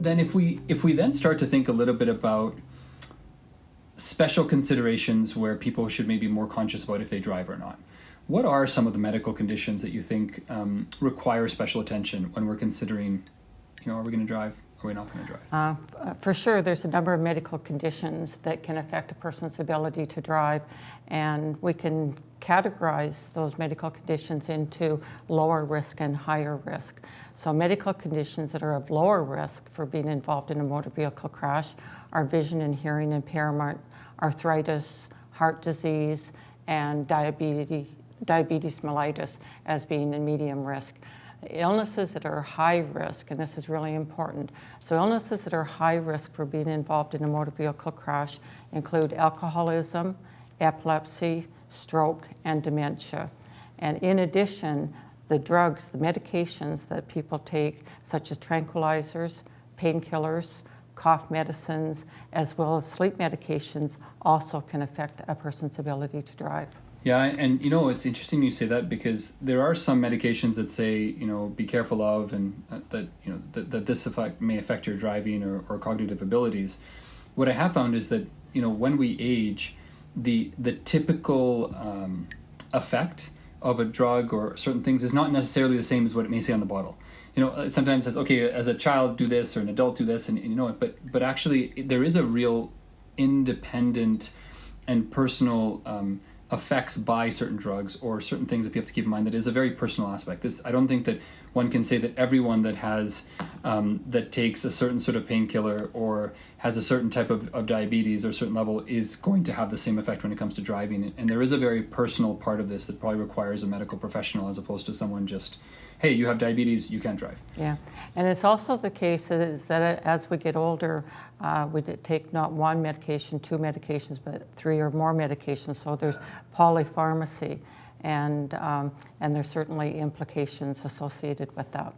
then if we then start to think a little bit about special considerations where people should maybe be more conscious about if they drive or not, what are some of the medical conditions that you think require special attention when we're considering, are we going to drive? Are we not going to drive? For sure, there's a number of medical conditions that can affect a person's ability to drive, and we can categorize those medical conditions into lower risk and higher risk. So medical conditions that are of lower risk for being involved in a motor vehicle crash are vision and hearing impairment, arthritis, heart disease, and diabetes mellitus as being in medium risk. Illnesses that are high risk, and this is really important, so illnesses that are high risk for being involved in a motor vehicle crash include alcoholism, epilepsy, stroke, and dementia. And in addition, the drugs, the medications that people take, such as tranquilizers, painkillers, cough medicines, as well as sleep medications, also can affect a person's ability to drive. Yeah, and it's interesting you say that, because there are some medications that say, be careful of, and that this may affect your driving or cognitive abilities. What I have found is that, when we age, the typical effect of a drug or certain things is not necessarily the same as what it may say on the bottle. Sometimes it says, okay, as a child do this, or an adult do this, and but actually there is a real independent and personal effects by certain drugs or certain things that you have to keep in mind. That is a very personal aspect. I don't think that one can say that everyone that has that takes a certain sort of painkiller or has a certain type of diabetes or a certain level is going to have the same effect when it comes to driving. And there is a very personal part of this that probably requires a medical professional, as opposed to someone just, hey, you have diabetes, you can't drive. Yeah, and it's also the case is that as we get older, we take not one medication, two medications, but three or more medications. So there's polypharmacy, and there's certainly implications associated with that.